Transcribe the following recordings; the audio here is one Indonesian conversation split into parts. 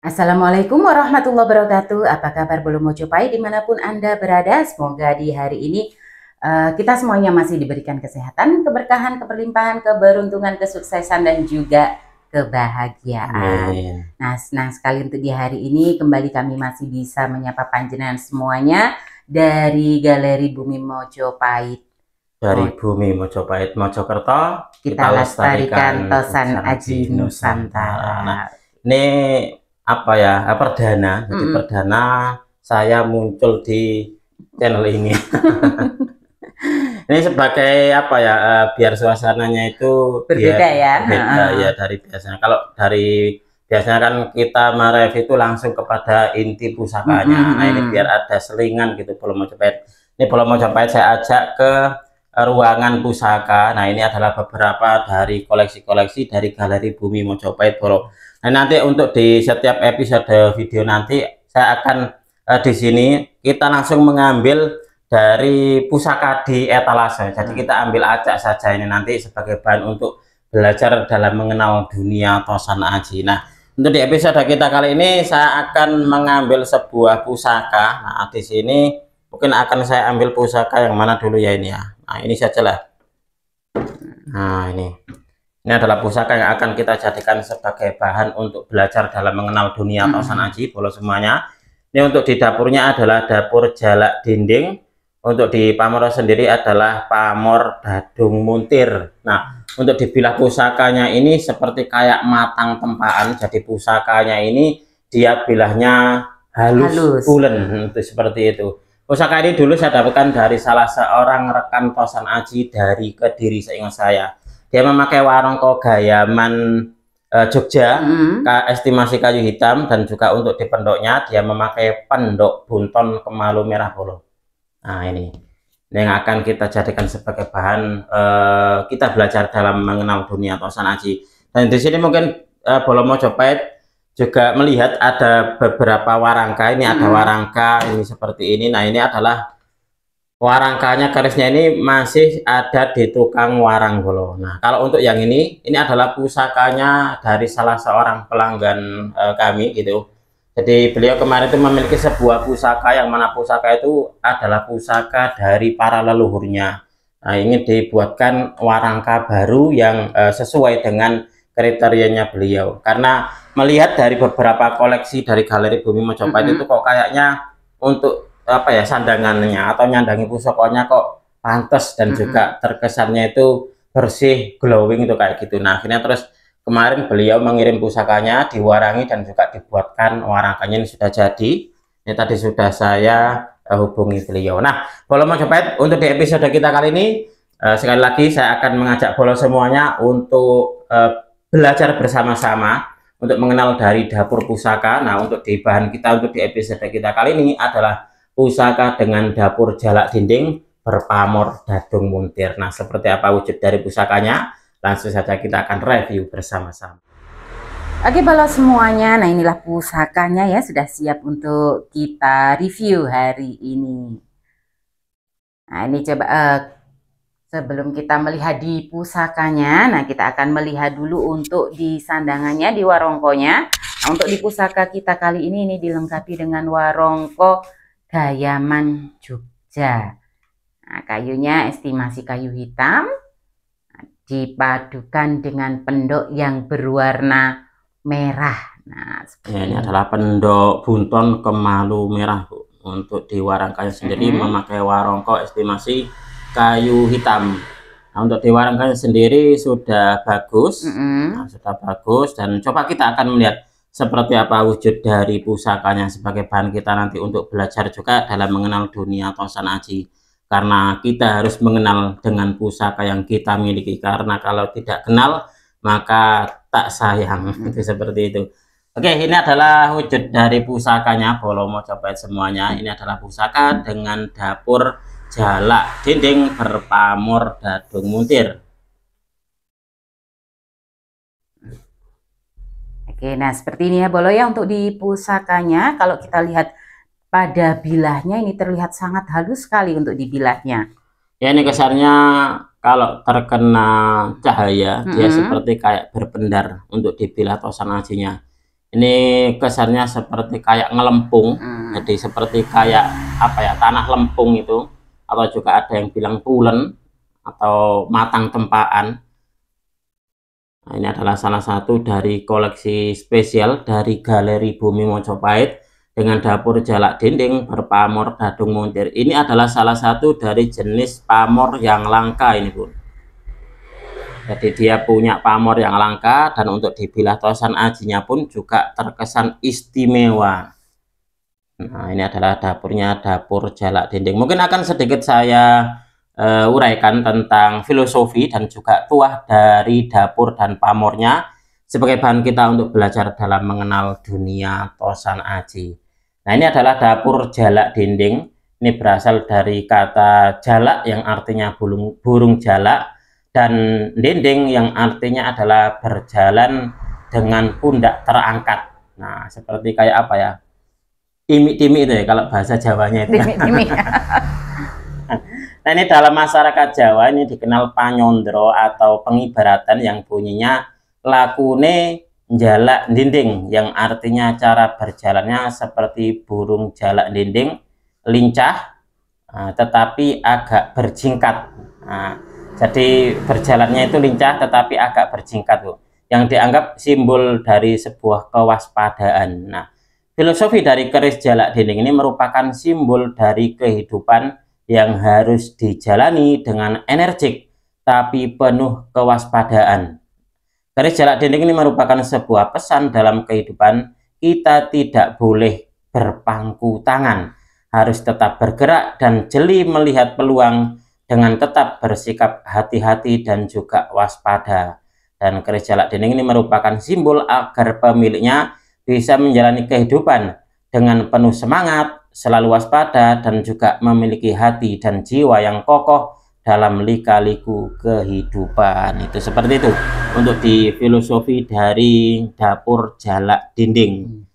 Assalamualaikum warahmatullahi wabarakatuh. Apa kabar Bolo Mojopahit dimanapun Anda berada? Semoga di hari ini kita semuanya masih diberikan kesehatan, keberkahan, keberlimpahan, keberuntungan, kesuksesan, dan juga kebahagiaan. Amin. Nah, senang sekali untuk di hari ini kembali kami masih bisa menyapa panjenengan semuanya dari Galeri Bumi Mojopahit. Dari Bumi Mojopahit Mojokerto Kita lestarikan Tosan Aji Nusantara. Nah, ini apa ya? Perdana. Jadi perdana saya muncul di channel ini. Ini sebagai apa ya? Biar suasananya itu berbeda ya. Berbeda ya dari biasanya. Kalau dari biasanya kan kita mereview itu langsung kepada inti pusakanya. Nah, ini biar ada selingan gitu Bolo Mojopahit. Ini Bolo Mojopahit saya ajak ke ruangan pusaka. Nah, ini adalah beberapa dari koleksi-koleksi dari Galeri Bumi Mojopahit Bolo. Nah, nanti untuk di setiap episode video nanti saya akan di sini kita langsung mengambil dari pusaka di etalase. Jadi kita ambil acak saja ini nanti sebagai bahan untuk belajar dalam mengenal dunia Tosan Aji. Nah, untuk di episode kita kali ini saya akan mengambil sebuah pusaka. Nah, di sini mungkin akan saya ambil pusaka yang mana dulu ya ini ya. Nah, ini sajalah. Nah, ini adalah pusaka yang akan kita jadikan sebagai bahan untuk belajar dalam mengenal dunia Tosan Aji Bolo semuanya. Ini untuk di dapurnya adalah dapur jalak dinding. Untuk di pamor sendiri adalah pamor dadung muntir. Nah, untuk dibilah pusakanya ini seperti kayak matang tempaan. Jadi pusakanya ini dia bilahnya halus. Pulen itu seperti itu. Pusaka ini dulu saya dapatkan dari salah seorang rekan Tosan Aji dari Kediri seingat saya. Dia memakai warongko gayaman Jogja, estimasi kayu hitam, dan juga untuk di pendoknya dia memakai pendok bunton kemalu merah Bolo. Nah, ini yang akan kita jadikan sebagai bahan kita belajar dalam mengenal dunia Tosan Aji. Dan di sini mungkin Bolo Mojopahit juga melihat ada beberapa warangka. Ini ada warangka ini seperti ini. Nah, ini adalah warangkanya, kerisnya ini masih ada di tukang warang Bolo. Nah, kalau untuk yang ini adalah pusakanya dari salah seorang pelanggan kami gitu. Jadi beliau kemarin itu memiliki sebuah pusaka yang mana pusaka itu adalah pusaka dari para leluhurnya. Nah, ingin dibuatkan warangka baru yang sesuai dengan kriterianya beliau. Karena melihat dari beberapa koleksi dari Galeri Bumi Mojopahit itu kok kayaknya untuk apa ya sandangannya atau nyandangi pusakanya kok pantas dan juga terkesannya itu bersih, glowing itu kayak gitu. Nah, akhirnya terus kemarin beliau mengirim pusakanya diwarangi dan juga dibuatkan warangkanya. Ini sudah jadi. Ini tadi sudah saya hubungi beliau. Nah, Bolo Mojopahit untuk di episode kita kali ini sekali lagi saya akan mengajak Bolo semuanya untuk belajar bersama-sama untuk mengenal dari dapur pusaka. Nah, untuk di bahan kita untuk di episode kita kali ini adalah pusaka dengan dapur jalak dinding berpamor dadung muntir. Nah, seperti apa wujud dari pusakanya? Langsung saja kita akan review bersama-sama. Oke Bolo semuanya, nah inilah pusakanya ya, sudah siap untuk kita review hari ini. Nah, ini coba sebelum kita melihat di pusakanya, nah kita akan melihat dulu untuk di sandangannya, di warongkonya. Nah, untuk di pusaka kita kali ini dilengkapi dengan warongko gayaman Jogja. Nah, kayunya estimasi kayu hitam, dipadukan dengan pendok yang berwarna merah. Nah, ya, ini adalah pendok bunton kemalu merah Bu. Untuk di warangkanya sendiri memakai warongko estimasi kayu hitam. Nah, untuk di warangkanya sendiri sudah bagus. Nah, sudah bagus, dan coba kita akan melihat seperti apa wujud dari pusakanya sebagai bahan kita nanti untuk belajar juga dalam mengenal dunia Tosan Aji. Karena kita harus mengenal dengan pusaka yang kita miliki, karena kalau tidak kenal maka tak sayang. Itu seperti itu. Oke, ini adalah wujud dari pusakanya Bolo Mojopahit semuanya. Ini adalah pusaka dengan dapur jalak dinding berpamor dadung muntir. Oke, nah seperti ini ya Bolo ya untuk di pusakanya. Kalau kita lihat pada bilahnya ini terlihat sangat halus sekali untuk dibilahnya. Ya, ini kesannya kalau terkena cahaya dia seperti kayak berpendar untuk dibilah Tosan Ajinya. Ini kesannya seperti kayak ngelempung, jadi seperti kayak apa ya, tanah lempung itu, atau juga ada yang bilang pulen atau matang tempaan. Nah, ini adalah salah satu dari koleksi spesial dari Galeri Bumi Mojopahit dengan dapur jalak dinding berpamor dadung montir. Ini adalah salah satu dari jenis pamor yang langka ini, Bun. Jadi dia punya pamor yang langka, dan untuk dibilah tosan ajinya pun juga terkesan istimewa. Nah, ini adalah dapurnya, dapur jalak dinding. Mungkin akan sedikit saya uraikan tentang filosofi dan juga tuah dari dapur dan pamornya sebagai bahan kita untuk belajar dalam mengenal dunia tosan aji. Nah, ini adalah dapur jalak dinding. Ini berasal dari kata jalak yang artinya burung jalak, dan dinding yang artinya adalah berjalan dengan pundak terangkat. Nah, seperti kayak apa ya, timik-timik itu ya kalau bahasa Jawanya itu. Timik-timik. Nah, ini dalam masyarakat Jawa ini dikenal panyondro atau pengibaratan yang bunyinya lakune jalak dinding, yang artinya cara berjalannya seperti burung jalak dinding, lincah tetapi agak berjingkat. Nah, jadi berjalannya itu lincah tetapi agak berjingkat, Bu, yang dianggap simbol dari sebuah kewaspadaan. Nah, filosofi dari keris jalak dinding ini merupakan simbol dari kehidupan yang harus dijalani dengan energik tapi penuh kewaspadaan. Keris jalak dinding ini merupakan sebuah pesan dalam kehidupan. Kita tidak boleh berpangku tangan, harus tetap bergerak dan jeli melihat peluang dengan tetap bersikap hati-hati dan juga waspada. Dan keris jalak dinding ini merupakan simbol agar pemiliknya bisa menjalani kehidupan dengan penuh semangat, selalu waspada, dan juga memiliki hati dan jiwa yang kokoh dalam lika-liku kehidupan. Itu seperti itu untuk di filosofi dari dapur jalak dinding.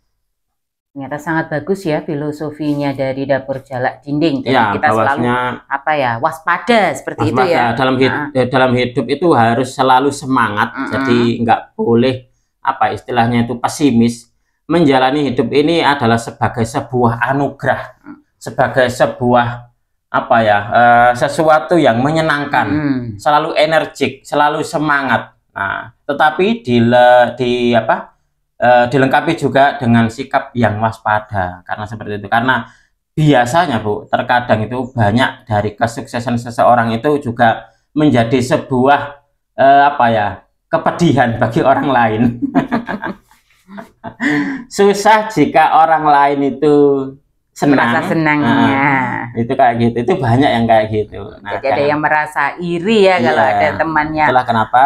Ternyata sangat bagus ya filosofinya dari dapur jalak dinding. Jadi ya, kita selalu apa ya, waspada seperti waspada. Itu ya. Dalam hidup itu harus selalu semangat. Jadi nggak boleh apa istilahnya itu pesimis. Menjalani hidup ini adalah sebagai sebuah anugerah, sebagai sebuah apa ya, sesuatu yang menyenangkan, selalu energik, selalu semangat. Nah, tetapi dilengkapi juga dengan sikap yang waspada, karena seperti itu. Karena biasanya, Bu, terkadang itu banyak dari kesuksesan seseorang itu juga menjadi sebuah apa ya, kepedihan bagi orang lain. Susah jika orang lain itu senang. Merasa senangnya. Itu kayak gitu. Itu banyak yang kayak gitu. Nah, jadi ada yang merasa iri ya, kalau ada temannya. Itulah kenapa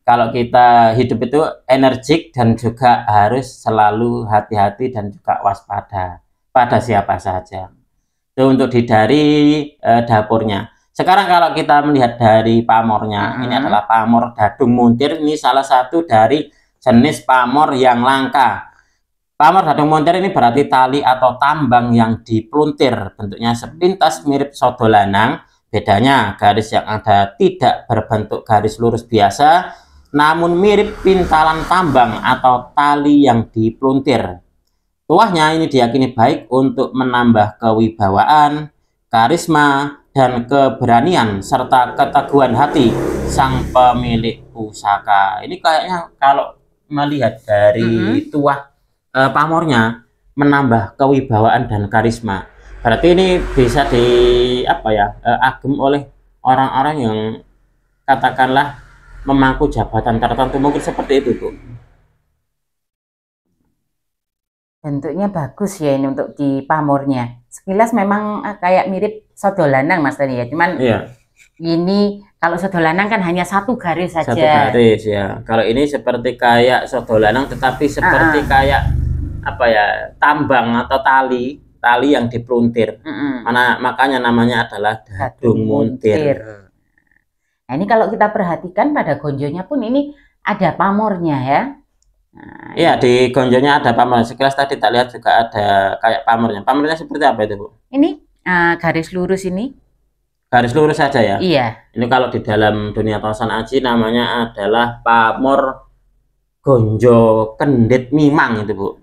kalau kita hidup itu energik dan juga harus selalu hati-hati dan juga waspada pada siapa saja. Itu untuk dari dapurnya. Sekarang kalau kita melihat dari pamornya, ini adalah pamor dadung montir. Ini salah satu dari jenis pamor yang langka. Pamor dadung montir ini berarti tali atau tambang yang dipluntir, bentuknya sepintas mirip sodo lanang. Bedanya garis yang ada tidak berbentuk garis lurus biasa, namun mirip pintalan tambang atau tali yang dipluntir. Tuahnya ini diyakini baik untuk menambah kewibawaan, karisma, dan keberanian serta keteguhan hati sang pemilik pusaka. Ini kayaknya kalau melihat dari tuah pamornya menambah kewibawaan dan karisma, berarti ini bisa agem oleh orang-orang yang katakanlah memangku jabatan tertentu, mungkin seperti itu, Bu. Bentuknya bagus ya ini untuk di pamornya. Sekilas memang kayak mirip sodo lanang, Mas tadi ya. Cuman ini kalau sodo lanang kan hanya satu garis saja. Satu garis ya. Kalau ini seperti kayak sodo lanang, tetapi seperti kayak apa ya, tambang atau tali yang dipluntir. Makanya namanya adalah dadung montir. Nah, ini kalau kita perhatikan pada gonjonya pun ini ada pamornya ya. Nah, iya, di gonjonya ada pamornya. Sekilas tadi tak lihat juga ada kayak pamornya. Pamornya seperti apa itu, Bu? Ini garis lurus ini. Garis lurus saja ya? Iya. Ini kalau di dalam dunia tosan aji namanya adalah pamor Gonjo Kendit Mimang itu, Bu.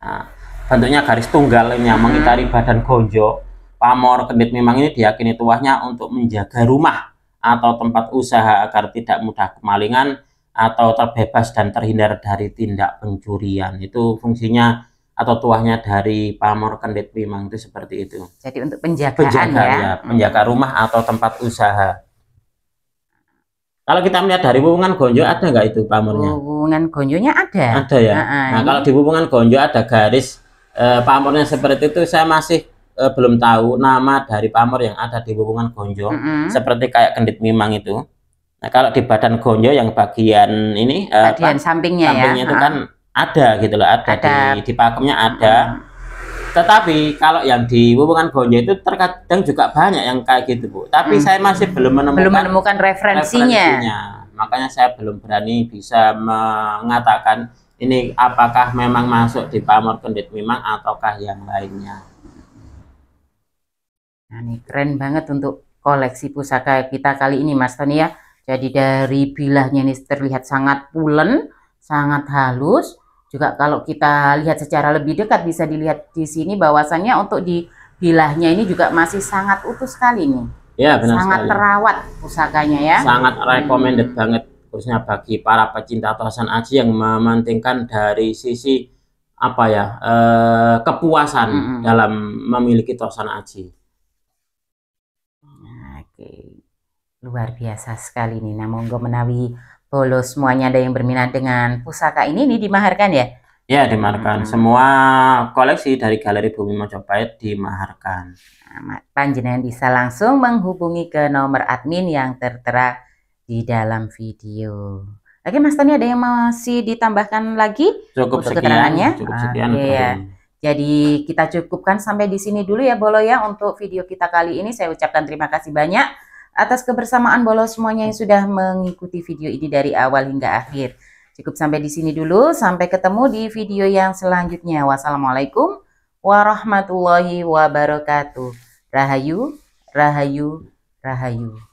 Nah, bentuknya garis tunggal yang mengitari badan gonjo. Pamor Kendit Mimang ini diyakini tuahnya untuk menjaga rumah atau tempat usaha agar tidak mudah kemalingan atau terbebas dan terhindar dari tindak pencurian. Itu fungsinya atau tuahnya dari Pamor Kendit Mimang itu seperti itu. Jadi untuk penjagaan ya. Penjaga rumah atau tempat usaha. Kalau kita melihat dari wuwungan gonjo ada nggak itu pamornya? Wuwungan gonjonya ada. Ada ya. Nah, kalau di wuwungan gonjo ada garis pamornya seperti itu, saya masih belum tahu nama dari pamor yang ada di wuwungan gonjo. Seperti kayak Kendit Mimang itu. Nah, kalau di badan gonjo yang bagian ini bagian sampingnya itu kan ada gitu loh, ada. Di pakemnya ada. Tetapi kalau yang di wuwungan gonjo itu terkadang juga banyak yang kayak gitu, Bu. Tapi saya masih belum menemukan referensinya. Makanya saya belum berani bisa mengatakan ini apakah memang masuk di Pamor Kendit Mimang ataukah yang lainnya. Nah, ini keren banget untuk koleksi pusaka kita kali ini, Mas Tony ya. Jadi dari bilahnya ini terlihat sangat pulen, sangat halus. Juga kalau kita lihat secara lebih dekat bisa dilihat di sini bahwasannya untuk di bilahnya ini juga masih sangat utuh sekali nih. Ya, benar sangat sekali. Terawat pusakanya ya. Sangat recommended banget khususnya bagi para pecinta tosan aji yang mementingkan dari sisi apa ya kepuasan dalam memiliki tosan aji. Oke, luar biasa sekali nih. Nah, monggo menawi bolo semuanya ada yang berminat dengan pusaka ini dimaharkan ya? Ya, dimaharkan. Semua koleksi dari Galeri Bumi Mojopahit dimaharkan. Nah, panjenengan bisa langsung menghubungi ke nomor admin yang tertera di dalam video. Oke, Mas Tony, ada yang masih ditambahkan lagi? Cukup sekian. Cukup sekian. Ya. Jadi kita cukupkan sampai di sini dulu ya, Bolo ya, untuk video kita kali ini. Saya ucapkan terima kasih banyak atas kebersamaan Bolo semuanya yang sudah mengikuti video ini dari awal hingga akhir. Cukup sampai di sini dulu, sampai ketemu di video yang selanjutnya. Wassalamualaikum warahmatullahi wabarakatuh. Rahayu, rahayu, rahayu.